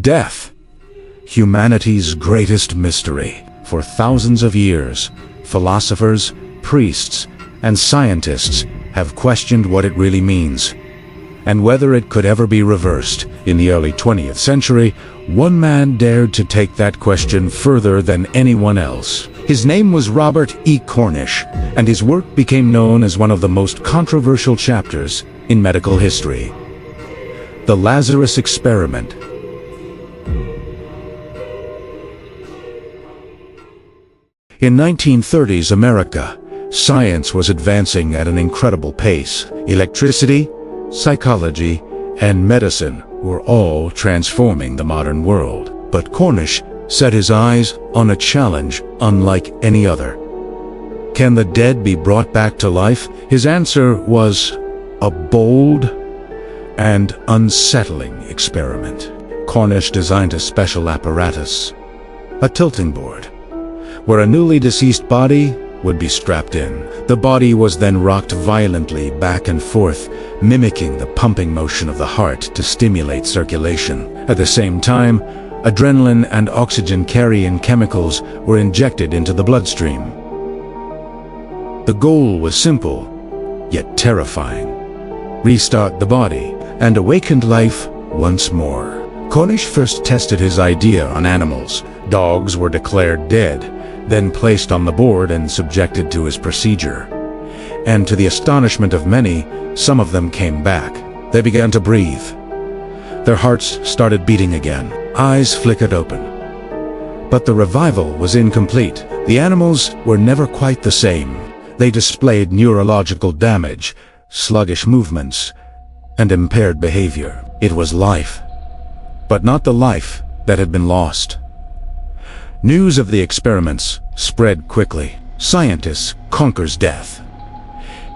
Death, humanity's greatest mystery. For thousands of years, philosophers, priests, and scientists have questioned what it really means, and whether it could ever be reversed. In the early 20th century, one man dared to take that question further than anyone else. His name was Robert E. Cornish, and his work became known as one of the most controversial chapters in medical history. The Lazarus Experiment. In 1930s America, science was advancing at an incredible pace. Electricity, psychology, and medicine were all transforming the modern world. But Cornish set his eyes on a challenge unlike any other. Can the dead be brought back to life? His answer was a bold and unsettling experiment. Cornish designed a special apparatus, a tilting board, where a newly deceased body would be strapped in. The body was then rocked violently back and forth, mimicking the pumping motion of the heart to stimulate circulation. At the same time, adrenaline and oxygen-carrying chemicals were injected into the bloodstream. The goal was simple, yet terrifying. Restart the body and awaken life once more. Cornish first tested his idea on animals. Dogs were declared dead, then placed on the board and subjected to his procedure. And to the astonishment of many, some of them came back. They began to breathe. Their hearts started beating again. Eyes flickered open. But the revival was incomplete. The animals were never quite the same. They displayed neurological damage, sluggish movements, and impaired behavior. It was life, but not the life that had been lost. News of the experiments spread quickly. Scientist conquers death.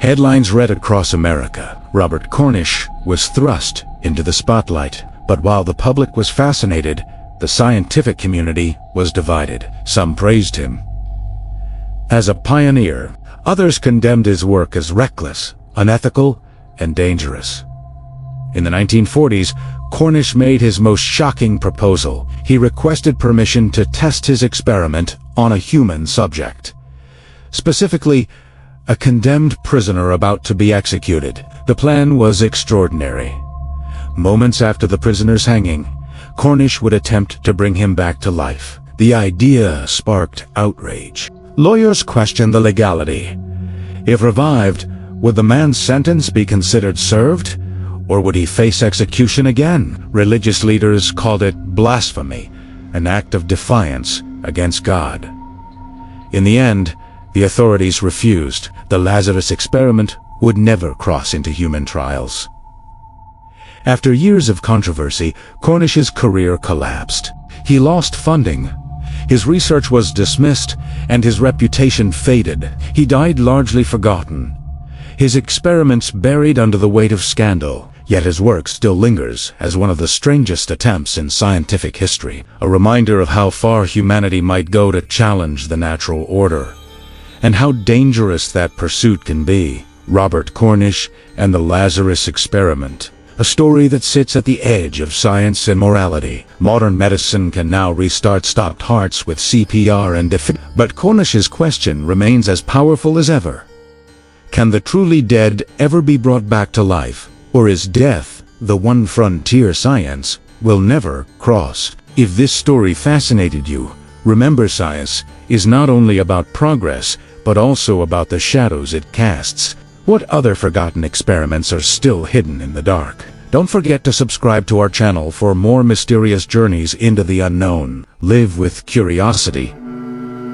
Headlines read across America. Robert Cornish was thrust into the spotlight. But while the public was fascinated, the scientific community was divided. Some praised him as a pioneer. Others condemned his work as reckless, unethical, and dangerous. In the 1940s, Cornish made his most shocking proposal. He requested permission to test his experiment on a human subject. Specifically, a condemned prisoner about to be executed. The plan was extraordinary. Moments after the prisoner's hanging, Cornish would attempt to bring him back to life. The idea sparked outrage. Lawyers questioned the legality. If revived, would the man's sentence be considered served? Or would he face execution again? Religious leaders called it blasphemy, an act of defiance against God. In the end, the authorities refused. The Lazarus Experiment would never cross into human trials. After years of controversy, Cornish's career collapsed. He lost funding. His research was dismissed, and his reputation faded. He died largely forgotten. His experiments buried under the weight of scandal. Yet his work still lingers as one of the strangest attempts in scientific history, a reminder of how far humanity might go to challenge the natural order, and how dangerous that pursuit can be. Robert Cornish and the Lazarus Experiment, a story that sits at the edge of science and morality. Modern medicine can now restart stopped hearts with CPR and but Cornish's question remains as powerful as ever. Can the truly dead ever be brought back to life? Or is death the one frontier science will never cross? If this story fascinated you, remember, science is not only about progress, but also about the shadows it casts. What other forgotten experiments are still hidden in the dark? Don't forget to subscribe to our channel for more mysterious journeys into the unknown. Live with curiosity.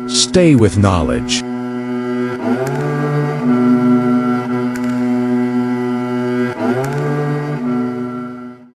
Stay with knowledge.